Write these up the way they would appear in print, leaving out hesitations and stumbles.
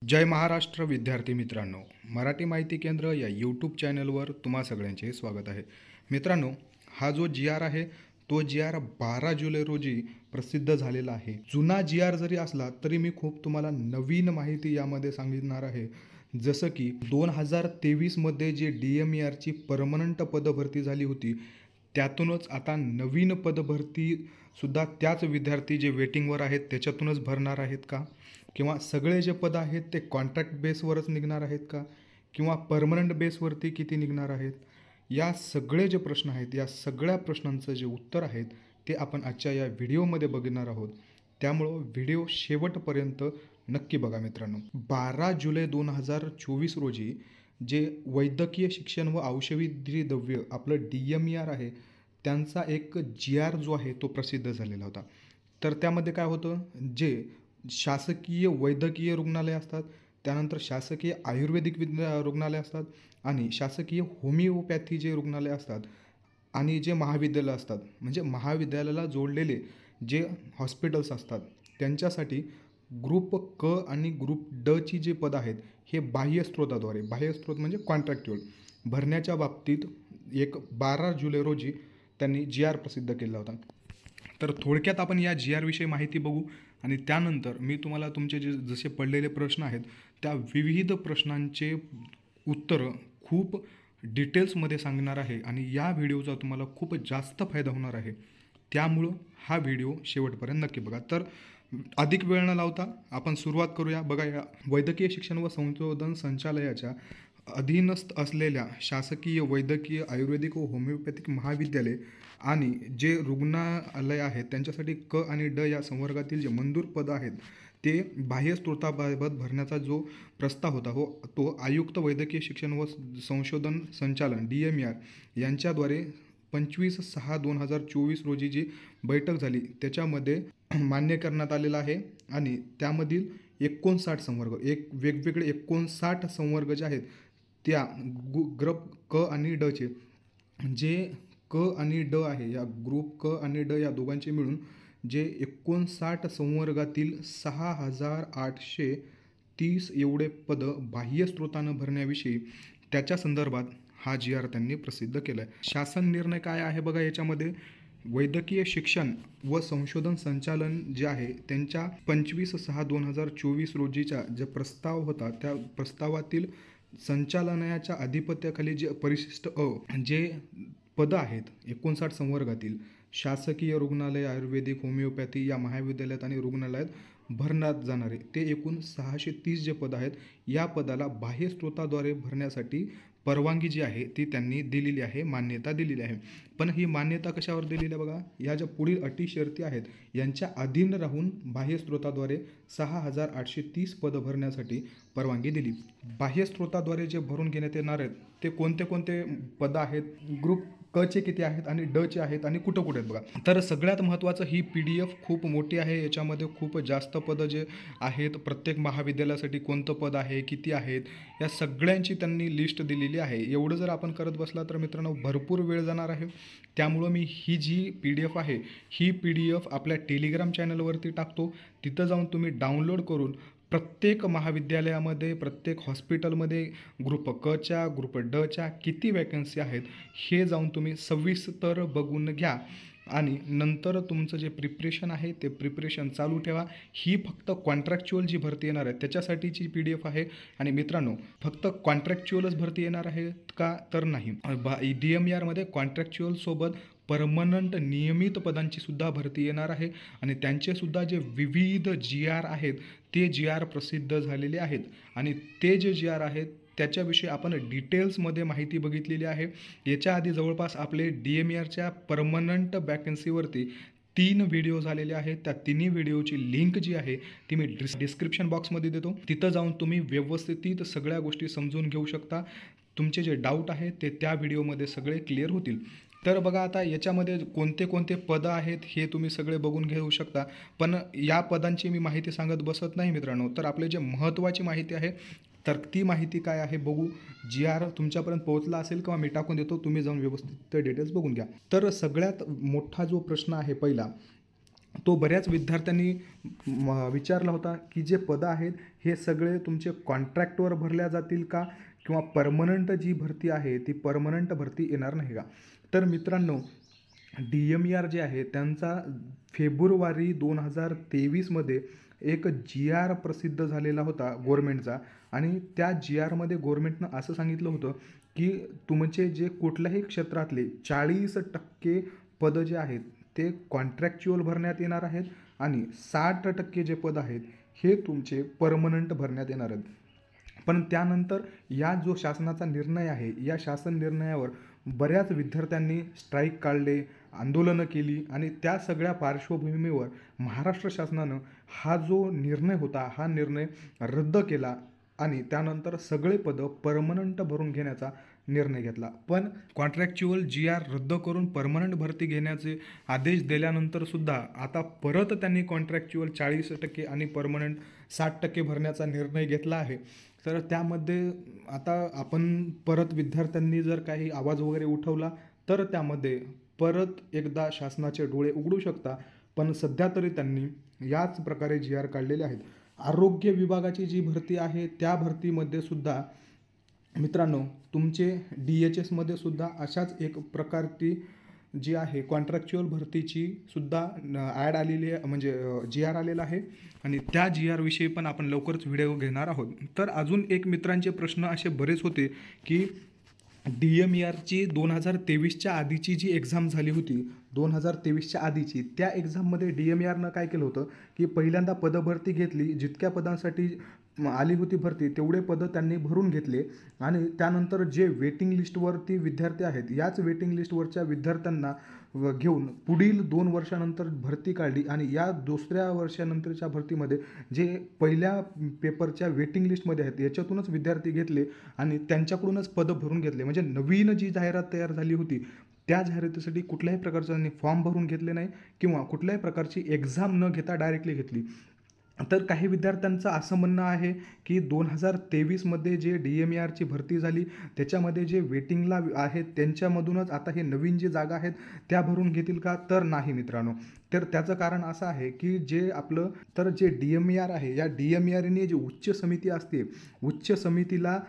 जय महाराष्ट्र विद्यार्थी मित्रांनो, मराठी माहिती केंद्र या यूट्यूब चॅनलवर तुम्हा सगळ्यांचे स्वागत आहे. मित्रांनो, हा जो जी आर आहे तो जी आर 12 जुलै रोजी प्रसिद्ध झालेला आहे. जुना जी आर जरी असला तरी मी खूप तुम्हाला नवीन माहिती यामध्ये सांगणार आहे. जसं की 2023मध्ये जे DMERची परमनंट पदभरती झाली होती त्यातूनच आता नवीन पदभरतीसुद्धा त्याच विद्यार्थी जे वेटिंगवर आहेत त्याच्यातूनच भरणार आहेत का, किंवा सगळे जे पद आहेत ते कॉन्ट्रॅक्ट बेसवरच निघणार आहेत का, किंवा परमनंट बेसवरती किती निघणार आहेत. या सगळे जे प्रश्न आहेत या सगळ्या प्रश्नांचं जे उत्तर आहेत ते आपण आजच्या या व्हिडिओमध्ये बघणार आहोत. त्यामुळं व्हिडिओ शेवटपर्यंत नक्की बघा मित्रांनो. 12 जुलै 2024 रोजी जे वैद्यकीय शिक्षण व औषधी द्रव्य आपलं DMER आहे त्यांचा एक जी आर जो आहे तो प्रसिद्ध झालेला होता. तर त्यामध्ये काय होतं, जे शासकीय वैद्यकीय रुग्णालय असतात, त्यानंतर शासकीय आयुर्वेदिक रुग्णालय असतात आणि शासकीय होमिओपॅथी जे रुग्णालय असतात आणि जे महाविद्यालय असतात, म्हणजे महाविद्यालयाला जोडलेले जे हॉस्पिटल्स असतात त्यांच्यासाठी ग्रुप क आणि ग्रुप ड ची जे पद आहेत हे बाह्य स्त्रोताद्वारे, बाह्य स्त्रोत म्हणजे कॉन्ट्रॅक्च्युअल भरण्याच्या बाबतीत 12 जुलै रोजी त्यांनी जी आर प्रसिद्ध केला होता. तर थोडक्यात आपण या जी आरविषयी माहिती बघू आणि त्यानंतर मी तुम्हाला तुमचे जसे पडलेले प्रश्न आहेत त्या विविध प्रश्नांचे उत्तरं खूप डिटेल्समध्ये सांगणार आहे आणि या व्हिडिओचा तुम्हाला खूप जास्त फायदा होणार आहे. त्यामुळं हा व्हिडिओ शेवटपर्यंत नक्की बघा. तर अधिक वेळ न लावता आपण सुरुवात करूया. बघा, या वैद्यकीय शिक्षण व संशोधन संचालयाच्या अधीनस्थ असलेल्या शासकीय वैद्यकीय आयुर्वेदिक व होमिओपॅथिक महाविद्यालय आणि जे रुग्णालय आहेत त्यांच्यासाठी क आणि ड या संवर्गातील जे मंजूर पद आहेत ते बाह्य स्त्रोताबाबत भरण्याचा जो प्रस्ताव होता तो आयुक्त वैद्यकीय शिक्षण व संशोधन संचालन DMER यांच्याद्वारे 25/6/2024 रोजी जी बैठक झाली त्याच्यामध्ये मान्य करण्यात आलेला आहे. आणि त्यामधील 59 संवर्ग, वेगवेगळे 59 संवर्ग जे आहेत त्या ग्रुप क आणि ड चे, जे क आणि ड आहे या ग्रुप क आणि ड या दोघांचे मिळून जे 59 संवर्गातील 6,830 एवढे पद बाह्य स्त्रोतानं भरण्याविषयी त्याच्या संदर्भात हा जी आर त्यांनी प्रसिद्ध केला आहे. शासन निर्णय काय आहे बघा, याच्यामध्ये वैद्यकीय शिक्षण व संशोधन संचालन जे आहे त्यांच्या 25/6/2024 रोजीचा जे प्रस्ताव होता त्या प्रस्तावातील संचालनाच्या अधिपत्याखाली जे परिशिष्ट अ जे पदं आहेत 59 संवर्गातील शासकीय रुग्णालय, आयुर्वेदिक, होमिओपॅथी या महाविद्यालयात आणि रुग्णालयात भरण्यात जाणारे ते एकूण 630 जे पद आहेत या पदाला बाह्य स्त्रोताद्वारे भरण्यासाठी परवानगी जी आहे ती त्यांनी दिलेली आहे, मान्यता दिलेली आहे. पण ही मान्यता कशावर दिलेली आहे बघा, या ज्या पुढील अटी शर्ती आहेत यांच्या अधीन राहून बाह्य स्त्रोताद्वारे 6,830 पदं भरण्यासाठी परवानगी दिली. बाह्य स्त्रोताद्वारे जे भरून घेण्यात येणार आहेत ते कोणते कोणते पदं आहेत, ग्रुप क चे किती आहेत आणि ड चे आहेत आणि कुठं कुठे आहेत बघा. तर सगळ्यात महत्त्वाचं ही PDF खूप मोठी आहे, याच्यामध्ये खूप जास्त पदं जे आहेत प्रत्येक महाविद्यालयासाठी कोणतं पद आहे, किती आहेत, या सगळ्यांची त्यांनी लिस्ट दिलेली आहे. एवढं जर आपण करत बसला तर मित्रांनो भरपूर वेळ जाणार आहे. त्यामुळं मी ही जी PDF आहे ही PDF आपल्या टेलिग्राम चॅनलवरती टाकतो. तिथं जाऊन तुम्ही डाउनलोड करून प्रत्येक महाविद्यालयामध्ये, प्रत्येक हॉस्पिटलमध्ये ग्रुप क च्या, ग्रुप ड च्या किती वॅकन्सी आहेत हे जाऊन तुम्ही सविस्तर बघून घ्या आणि नंतर तुमचं जे प्रिपरेशन आहे ते प्रिपरेशन चालू ठेवा. ही फक्त कॉन्ट्रॅक्च्युअल जी भरती येणार आहे त्याच्यासाठीची PDF आहे. आणि मित्रांनो, फक्त कॉन्ट्रॅक्च्युअलच भरती येणार आहे का, तर नाही. DMERमध्ये कॉन्ट्रॅक्च्युअलसोबत परमनंट नियमित पदांची सुद्धा भरती येणार आहे आणि त्यांचेसुद्धा जे विविध जी आर आहेत ते जी आर प्रसिद्ध झालेले आहेत आणि ते जे जी आर आहेत त्याच्याविषयी आपण डिटेल्समध्ये माहिती बघितलेली आहे. याच्या आधी जवळपास आपले DMERच्या परमनंट वॅकन्सीवरती 3 व्हिडिओ झालेले आहेत. त्या तिन्ही व्हिडिओची लिंक जी आहे ती मी डिस्क्रिप्शन बॉक्समध्ये देतो. तिथं जाऊन तुम्ही व्यवस्थित सगळ्या गोष्टी समजून घेऊ शकता. तुमचे जे डाऊट आहेत ते त्या व्हिडिओमध्ये सगळे क्लिअर होतील. तर बघा, आता याच्यामध्ये कोणते कोणते पदं आहेत हे तुम्ही सगळे बघून घेऊ शकता. पण या पदांची मी माहिती सांगत बसत नाही मित्रांनो. तर आपले जे महत्त्वाची माहिती आहे तर ती माहिती काय आहे बघू. जी आर तुमच्यापर्यंत पोहोचला असेल किंवा मी टाकून देतो, तुम्ही जाऊन व्यवस्थित डिटेल्स बघून घ्या. तर सगळ्यात मोठा जो प्रश्न आहे पहिला, तो बऱ्याच विद्यार्थ्यांनी विचारला होता की जे पदं आहेत हे सगळे तुमचे कॉन्ट्रॅक्टवर भरल्या जातील का, किंवा परमनंट जी भरती आहे ती परमनंट भरती येणार नाही का. तर मित्रांनो, DMER जे आहे त्यांचा फेब्रुवारी 2023मध्ये एक GR प्रसिद्ध झालेला होता गव्हर्मेंटचा, आणि त्या GRमध्ये गव्हर्मेंटनं असं सांगितलं होतं की तुमचे जे कुठल्याही क्षेत्रातले 40% पदं जे आहेत ते कॉन्ट्रॅक्च्युअल भरण्यात येणार आहेत, आणि 60% जे पद आहेत हे तुमचे परमनंट भरण्यात येणार आहेत. पण त्यानंतर या जो शासनाचा निर्णय आहे, या शासन निर्णयावर बऱ्याच विद्यार्थ्यांनी स्ट्राईक काढले, आंदोलनं केली, आणि त्या सगळ्या पार्श्वभूमीवर महाराष्ट्र शासनानं हा जो निर्णय होता हा निर्णय रद्द केला, आणि त्यानंतर सगळे पदं परमनंट भरून घेण्याचा निर्णय घेतला. पण कॉन्ट्रॅक्च्युअल GR रद्द करून परमनंट भरती घेण्याचे आदेश दिल्यानंतरसुद्धा आता परत त्यांनी कॉन्ट्रॅक्च्युअल 40% आणि परमनंट 60% भरण्याचा निर्णय घेतला आहे. तर त्यामध्ये आता आपण परत विद्यार्थ्यांनी जर काही आवाज वगैरे उठवला तर त्यामध्ये परत एकदा शासनाचे डोळे उघडू शकता. पण सध्या तरी त्यांनी याच प्रकारे GR काढलेले आहेत. आरोग्य विभागाची जी भरती आहे त्या भरतीमध्ये सुद्धा मित्रांनो तुमचे DHSमध्ये सुद्धा अशाच एक प्रकारची जी आहे कॉन्ट्रॅक्च्युअल भरतीची सुद्धा ॲड आलेली आहे, म्हणजे GR आलेला आहे, आणि त्या GR विषयी पण आपण लवकरच व्हिडिओ घेणार आहोत. तर अजून एक मित्रांचे प्रश्न असे बरेच होते की DMERची 2023च्या आधीची जी एक्झाम झाली होती, 2023च्या आधीची, त्या एक्झाममध्ये DMERनं काय केलं होतं की पहिल्यांदा पदभरती घेतली, जितक्या पदांसाठी आली होती भरती तेवढे पदं त्यांनी भरून घेतले, आणि त्यानंतर जे वेटिंग लिस्टवरती विद्यार्थी आहेत याच वेटिंग लिस्टवरच्या विद्यार्थ्यांना घेऊन पुढील 2 वर्षानंतर भरती काढली, आणि या दुसऱ्या वर्षानंतरच्या भरतीमध्ये जे पहिल्या पेपरच्या वेटिंग लिस्टमध्ये आहेत याच्यातूनच विद्यार्थी घेतले आणि त्यांच्याकडूनच पदं भरून घेतले. म्हणजे नवीन जी जाहिरात तयार झाली होती त्या जाहिरातीसाठी कुठल्याही प्रकारचा त्यांनी फॉर्म भरून घेतले नाही, किंवा कुठल्याही प्रकारची एक्झाम न घेता डायरेक्टली घेतली. तर काही विद्यार्थ्यांचं असं म्हणणं आहे की 2023मध्ये जे DMERची भरती झाली त्याच्यामध्ये जे वेटिंगला आहेत त्यांच्यामधूनच आता हे नवीन जे जागा आहेत त्या भरून घेतील का, तर नाही मित्रांनो. तर त्याचं कारण असं आहे की जे आपलं तर जे DMER आहे या DMERने जी उच्च समिती असते, उच्च समितीला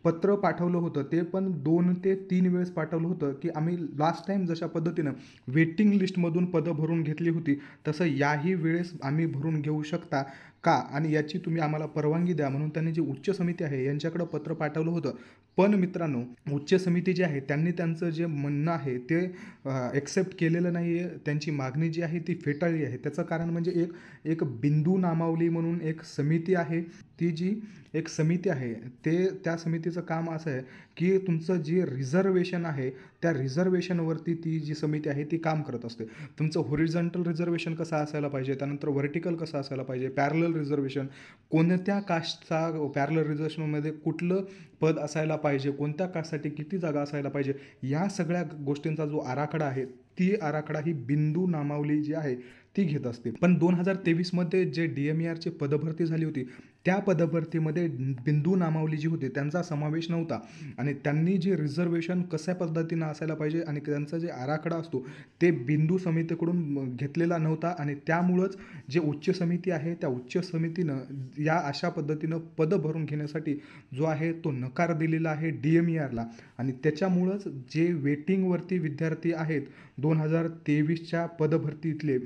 पत्र पाठवलं होतं, ते पण 2 ते 3 वेळेस पाठवलं होतं की आम्ही लास्ट टाईम जशा पद्धतीनं वेटिंग लिस्टमधून पदं भरून घेतली होती तसं याही वेळेस आम्ही भरून घेऊ शकता का, आणि याची तुम्ही आम्हाला परवानगी द्या, म्हणून त्यांनी जी उच्च समिती आहे यांच्याकडं पत्र पाठवलं होतं. पण मित्रांनो उच्च समिती जी आहे त्यांनी त्यांचं जे म्हणणं आहे ते ॲक्सेप्ट केलेलं नाही आहे, त्यांची मागणी जी आहे ती फेटाळली आहे. त्याचं कारण म्हणजे एक बिंदू नामावली म्हणून एक समिती आहे, ती जी एक समिती आहे त्या समितीचं काम असं आहे की तुमचं जे रिझर्वेशन आहे त्या रिझर्वेशनवरती ती जी समिती आहे ती काम करत असते. तुमचं होरिझॉन्टल रिझर्वेशन कसं असायला पाहिजे, त्यानंतर व्हर्टिकल कसं असायला पाहिजे, पॅरलल रिझर्वेशन, कोणत्या कास्टचा पॅरलल रिझर्वेशनमध्ये कुठलं पद असायला पाहिजे, कोणत्या कास्टसाठी किती जागा असायला पाहिजे, या सगळ्या गोष्टींचा जो आराखडा आहे ती आराखडा ही बिंदू नामावली जी आहे ती घेत असते. पण 2023मध्ये जे DMERची पदभरती झाली होती त्या पदभरतीमध्ये बिंदू नामावली जी होती त्यांचा समावेश नव्हता, आणि त्यांनी जे रिझर्वेशन कशा पद्धतीनं असायला पाहिजे आणि त्यांचा जे आराखडा असतो ते बिंदू समितीकडून घेतलेला नव्हता, आणि त्यामुळंच जे उच्च समिती आहे त्या उच्च समितीनं या अशा पद्धतीनं पदं भरून घेण्यासाठी जो आहे तो नकार दिलेला आहे DMERला, आणि त्याच्यामुळंच जे वेटिंगवरती विद्यार्थी आहेत 2023च्या पदभरतीतले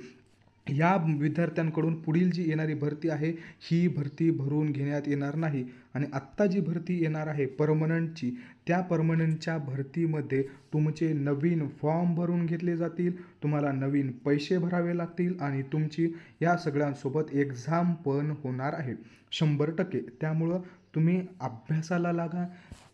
या विद्यार्थ्यांकडून पुढील जी येणारी भरती आहे ही भरती भरून घेण्यात येणार नाही, आणि आत्ता जी भरती येणार आहे परमनंटची त्या परमनंटच्या भरतीमध्ये तुमचे नवीन फॉर्म भरून घेतले जातील, तुम्हाला नवीन पैसे भरावे लागतील, आणि तुमची या सगळ्यांसोबत एक्झाम पण होणार आहे 100%. त्यामुळं तुम्ही अभ्यासाला लागा,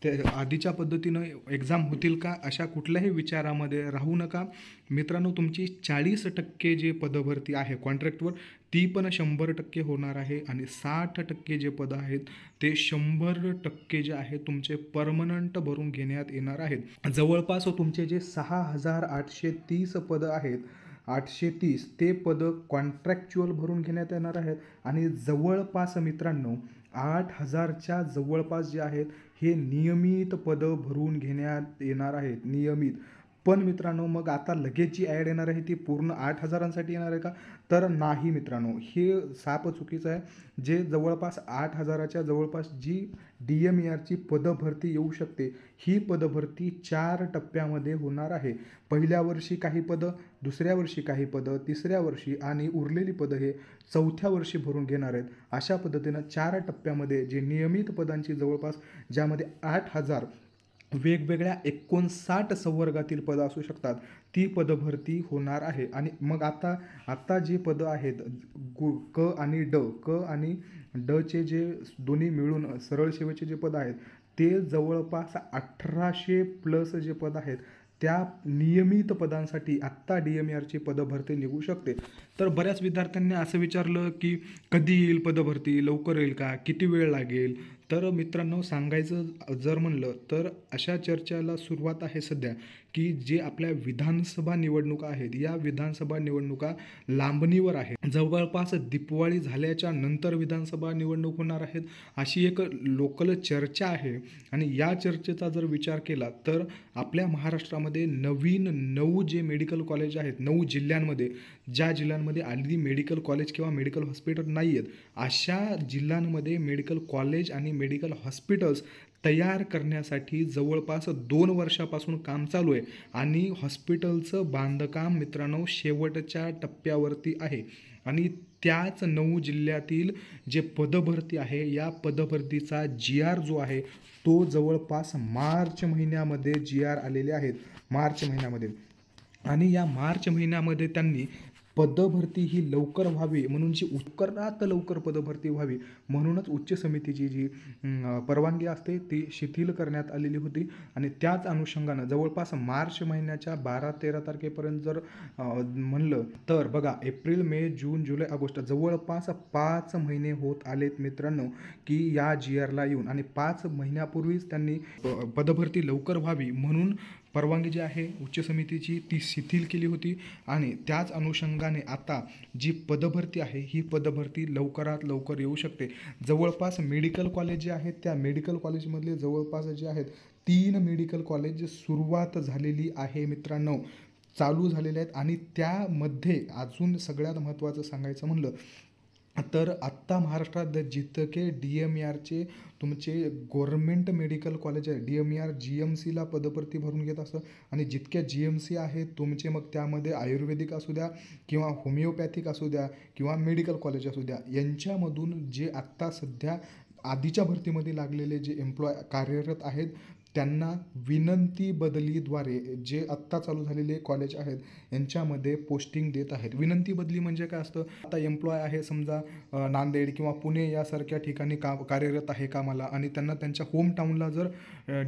त्या आधीच्या पद्धतीनं एक्झाम होतील का अशा कुठल्याही विचारामध्ये राहू नका मित्रांनो. तुमची 40% जे पदभरती आहे कॉन्ट्रॅक्टवर ती पण 100% होणार आहे, आणि 60% जे पदं आहेत ते 100% जे आहे तुमचे परमनंट भरून घेण्यात येणार आहेत. जवळपास तुमचे जे 6,830 पदं आहेत 830 ते पदं कॉन्ट्रॅक्च्युअल भरून घेण्यात येणार आहेत, आणि जवळपास मित्रांनो 8,000च्या जवळपास जे आहेत हे नियमित पदं भरून घेण्यात येणार आहेत. नियमित पण मित्रांनो मग आता लगेच जी ॲड येणार आहे ती पूर्ण 8,000साठी येणार आहे का? तर नाही मित्रांनो, हे साप चुकीचं आहे. जे जवळपास 8,000च्या जवळपास जी DMERची पदभरती येऊ शकते, ही पदभरती 4 टप्प्यामध्ये होणार आहे. पहिल्या वर्षी काही पदं, दुसऱ्या वर्षी काही पदं, तिसऱ्या वर्षी आणि उरलेली पदं हे चौथ्या वर्षी भरून घेणार आहेत. अशा पद्धतीनं 4 टप्प्यामध्ये जे नियमित पदांची जवळपास ज्यामध्ये 8,000 वेगवेगळ्या 59 संवर्गातील पदं असू शकतात, ती पदभरती होणार आहे. आणि मग आता जी पदं आहेत क आणि ड, क आणि डचे जे दोन्ही मिळून सरळ सेवेचे जे पदं आहेत, ते जवळपास 1,800 प्लस जे पद आहेत, त्या नियमित पदांसाठी आत्ता DMERची पदभरती निघू शकते. तर बऱ्याच विद्यार्थ्यांनी असं विचारलं की कधी येईल पदभरती, लवकर येईल का, किती वेळ लागेल? तर मित्रांनो सांगायचं जर म्हणलं तर अशा चर्चेला सुरुवात आहे सध्या की जे आपल्या विधानसभा निवडणुका आहेत, या विधानसभा निवडणुका लांबणीवर आहेत. जवळपास दिवाळी झाल्याच्या नंतर विधानसभा निवडणूक होणार आहेत, अशी एक लोकल चर्चा आहे. आणि या चर्चेचा जर विचार केला तर आपल्या महाराष्ट्रामध्ये नवीन 9 जे मेडिकल कॉलेज आहेत, 9 जिल्ह्यांमध्ये, ज्या जिल्ह्यांमध्ये आधी मेडिकल कॉलेज किंवा मेडिकल हॉस्पिटल नाही आहेत, अशा जिल्ह्यांमध्ये मेडिकल कॉलेज आणि मेडिकल हॉस्पिटल्स तयार करण्यासाठी जवळपास 2 वर्षापासून काम चालू आहे. आणि हॉस्पिटलचं बांधकाम मित्रांनो शेवटच्या टप्प्यावरती आहे. आणि त्याच 9 जिल्ह्यातील जे पदभरती आहे, या पदभरतीचा GR जो आहे तो जवळपास मार्च महिन्यामध्ये GR आलेले आहेत, मार्च महिन्यामध्ये. आणि या मार्च महिन्यामध्ये त्यांनी पदभरती ही लवकर व्हावी म्हणून जी लवकर पदभरती व्हावी म्हणूनच उच्च समितीची जी परवानगी असते ती शिथिल करण्यात आलेली होती. आणि त्याच अनुषंगानं जवळपास मार्च महिन्याच्या 12-13 तारखेपर्यंत जर म्हणलं तर बघा, एप्रिल, मे, जून, जुलै, ऑगस्ट जवळपास 5 महिने होत आलेत मित्रांनो की या GRला येऊन. आणि 5 महिन्यापूर्वीच त्यांनी पदभरती लवकर व्हावी म्हणून परवानगी जी आहे उच्च समितीची ती शिथिल केली होती. आणि त्याच अनुषंगाने आता जी पदभरती आहे ही पदभरती लवकरात लवकर येऊ शकते. जवळपास मेडिकल कॉलेज जे आहेत, त्या मेडिकल कॉलेजमधले जवळपास जे आहेत 3 मेडिकल कॉलेज सुरुवात झालेली आहे मित्रांनो, चालू झालेले आहेत. आणि त्यामध्ये अजून सगळ्यात महत्त्वाचं सांगायचं म्हणलं तर आत्ता महाराष्ट्रात जितके DMERचे तुमचे गव्हर्नमेंट मेडिकल कॉलेज आहे, DMER GMCला पदभरती भरून घेत असतं. आणि जितक्या GMC आहेत तुमचे, मग त्यामध्ये आयुर्वेदिक असू द्या किंवा होमिओपॅथिक असू द्या किंवा मेडिकल कॉलेज असू द्या, यांच्यामधून जे आत्ता सध्या आधीच्या भरतीमध्ये लागलेले जे एम्प्लॉय कार्यरत आहेत त्यांना विनंती बदलीद्वारे जे आत्ता चालू झालेले कॉलेज आहेत यांच्यामध्ये पोस्टिंग देत आहेत. विनंती बदली म्हणजे काय असतं, आता एम्प्लॉय आहे समजा नांदेड किंवा पुणे यासारख्या ठिकाणी कार्यरत आहे कामाला, आणि त्यांना त्यांच्या होम टाऊनला जर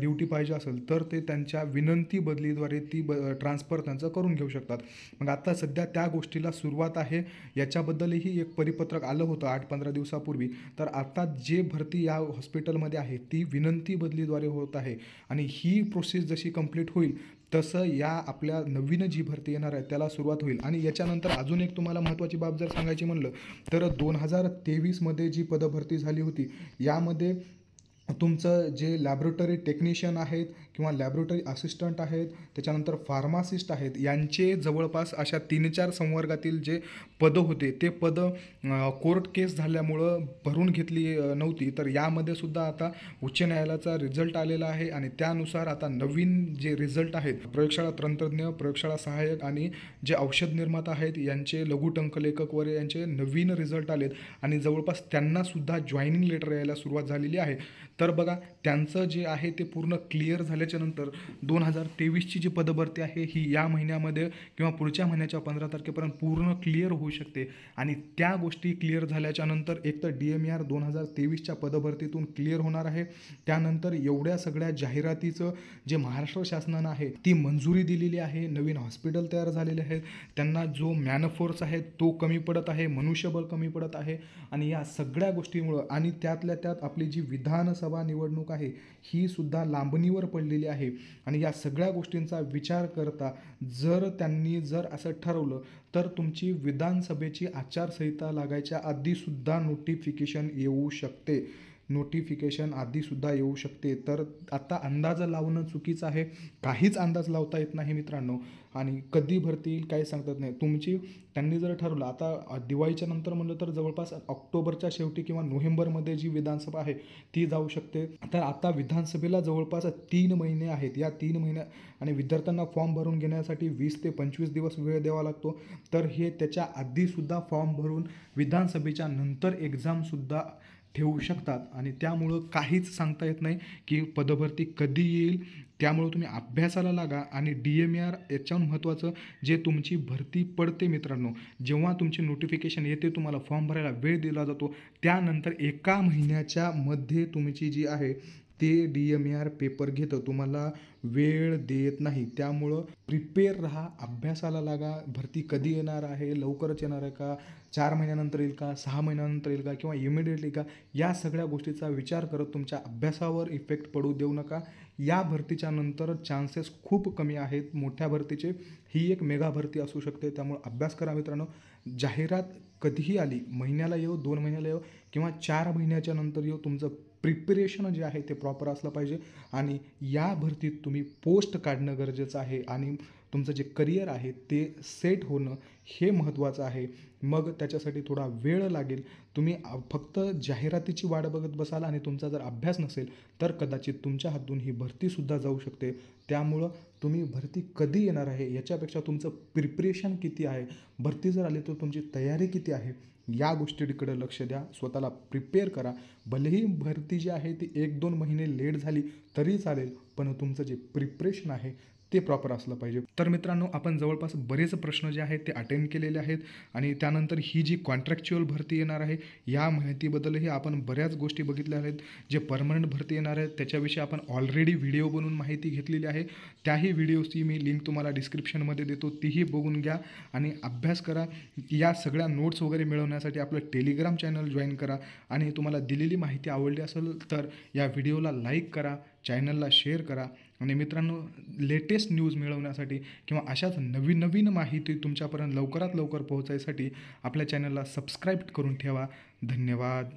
ड्युटी पाहिजे असेल तर ते त्यांच्या विनंती बदलीद्वारे ती ट्रान्सफर त्यांचं करून घेऊ शकतात. मग आता सध्या त्या गोष्टीला सुरुवात आहे. याच्याबद्दलही एक परिपत्रक आलं होतं 8-15 दिवसापूर्वी. तर आता जे भरती या हॉस्पिटलमध्ये आहे ती विनंती बदलीद्वारे होत आहे. आणि ही प्रोसेस जशी कंप्लीट होईल तसं या आपल्या नवीन जी भरती येणार आहे त्याला सुरुवात होईल. आणि याच्यानंतर अजून एक तुम्हाला महत्त्वाची बाब जर सांगायची म्हणलं तर 2023मध्ये जी पदभरती झाली होती यामध्ये तुमचं जे लॅबोरेटरी टेक्निशियन आहेत किंवा लॅबोरेटरी असिस्टंट आहेत, त्याच्यानंतर फार्मासिस्ट आहेत, यांचे जवळपास अशा 3-4 संवर्गातील जे पदं होते ते पदं कोर्ट केस झाल्यामुळं भरून घेतली नव्हती. तर यामध्ये सुद्धा आता उच्च न्यायालयाचा रिझल्ट आलेला आहे. आणि त्यानुसार आता नवीन जे रिझल्ट आहेत, प्रयोगशाळा तंत्रज्ञ, प्रयोगशाळा सहाय्यक आणि जे औषध निर्माता आहेत यांचे लघुटंक लेखक वगैरे यांचे नवीन रिझल्ट आलेत. आणि जवळपास त्यांनासुद्धा जॉईनिंग लेटर यायला सुरुवात झालेली आहे. तर बघा, त्यांचं जे आहे ते पूर्ण क्लिअर झाल्याच्या नंतर 2023ची जी पदभरती आहे ही या महिन्यामध्ये किंवा पुढच्या महिन्याच्या 15 तारखेपर्यंत पूर्ण क्लिअर होऊ शकते. आणि त्या गोष्टी क्लिअर झाल्याच्या नंतर एक तर DMER 2023च्या पदभरतीतून क्लिअर होणार आहे. त्यानंतर एवढ्या सगळ्या जाहिरातीचं जे महाराष्ट्र शासनानं आहे ती मंजुरी दिलेली आहे. नवीन हॉस्पिटल तयार झालेले आहेत, त्यांना जो मॅनफोर्स आहे तो कमी पडत आहे, मनुष्यबळ कमी पडत आहे. आणि या सगळ्या गोष्टीमुळं आणि त्यातल्या त्यात आपली जी विधानसभा निवडणूक आहे ही सुद्धा लांबणीवर पडलेली आहे. आणि या सगळ्या गोष्टींचा विचार करता त्यांनी असं ठरवलं तर तुमची विधानसभेची आचारसंहिता लागायच्या आधीसुद्धा नोटिफिकेशन येऊ शकते. नोटिफिकेशन आधीसुद्धा येऊ शकते. तर आता अंदाज लावणं चुकीचं आहे. काहीच अंदाज लावता येत नाही मित्रांनो. आणि कधी भरती येईल काही सांगतात नाही. त्यांनी जर ठरवलं आता दिवाळीच्या नंतर म्हणलं तर जवळपास ऑक्टोबरच्या शेवटी किंवा नोव्हेंबरमध्ये जी विधानसभा आहे ती जाऊ शकते. तर आता विधानसभेला जवळपास 3 महिने आहेत. या 3 महिन्या आणि विद्यार्थ्यांना फॉर्म भरून घेण्यासाठी 20 ते 25 दिवस वेळ द्यावा लागतो. तर हे त्याच्या आधीसुद्धा फॉर्म भरून विधानसभेच्या नंतर एक्झामसुद्धा ठेवू शकतात. आणि त्यामुळं काहीच सांगता येत नाही की पदभरती कधी येईल. त्यामुळं तुम्ही अभ्यासाला लागा. आणि DMAR याच्याहून महत्त्वाचं, जे तुमची भरती पडते मित्रांनो, जेव्हा तुमची नोटिफिकेशन येते, तुम्हाला फॉर्म भरायला वेळ दिला जातो, त्यानंतर 1 महिन्याच्या मध्ये तुमची जी आहे ते DMAR पेपर घेतं, तुम्हाला वेळ देत नाही. त्यामुळं प्रिपेअर राहा, अभ्यासाला लागा. भरती कधी येणार आहे, लवकरच येणार आहे का, 4 महिन्यानंतर येईल का, 6 महिन्यानंतर येईल का, किंवा इमिडिएटली का, या सगळ्या गोष्टीचा विचार करत तुमच्या अभ्यासावर इफेक्ट पडू देऊ नका. या भरतीच्या नंतर चान्सेस खूप कमी आहेत मोठ्या भरतीचे. ही एक मेगा भरती असू शकते. त्यामुळे अभ्यास करा मित्रांनो. जाहिरात कधीही आली, महिन्याला येऊ, 2 महिन्याला येऊ किंवा 4 महिन्याच्या नंतर येऊ, तुमचं प्रिपरेशन जे आहे ते प्रॉपर असलं पाहिजे. आणि या भरतीत तुम्ही पोस्ट काढणं गरजेचं आहे. आणि तुमचं जे करिअर आहे ते सेट होणं हे महत्त्वाचं आहे. मग त्याच्यासाठी थोडा वेळ लागेल. तुम्ही फक्त जाहिरातीची वाट बघत बसाल आणि तुमचा जर अभ्यास नसेल तर कदाचित तुमच्या हातून ही भरतीसुद्धा जाऊ शकते. त्यामुळं तुम्ही भरती कधी येणार आहे याच्यापेक्षा तुमचं प्रिपरेशन किती आहे, भरती जर आली तर तुमची तयारी किती आहे, या गोष्टीकडे लक्ष द्या. स्वतःला प्रिपेअर करा. भलेही भरती जी आहे ती 1-2 महिने लेट झाली तरी चालेल, पण तुमचं जे प्रिपरेशन आहे ते प्रॉपर असलं पाहिजे. तर मित्रांनो, आपण जवळपास बरेच प्रश्न जे आहेत ते अटेंड केलेले आहेत. आणि त्यानंतर ही जी कॉन्ट्रॅक्च्युअल भरती येणार आहे या माहितीबद्दलही आपण बऱ्याच गोष्टी बघितल्या आहेत. जे परमनंट भरती येणार आहेत त्याच्याविषयी आपण ऑलरेडी व्हिडिओ बनवून माहिती घेतलेली आहे. त्याही व्हिडिओची मी लिंक तुम्हाला डिस्क्रिप्शनमध्ये देतो, तीही बघून घ्या आणि अभ्यास करा. या सगळ्या नोट्स वगैरे मिळवण्यासाठी आपलं टेलिग्राम चॅनल जॉईन करा. आणि तुम्हाला दिलेली माहिती आवडली असेल तर या व्हिडिओला लाईक करा, चॅनलला शेअर करा. आणि मित्रांनो, लेटेस्ट न्यूज मिळवण्यासाठी किंवा अशाच नवीन माहिती तुमच्यापर्यंत लवकरात लवकर पोहोचायसाठी आपल्या चॅनलला सबस्क्राईब करून ठेवा. धन्यवाद.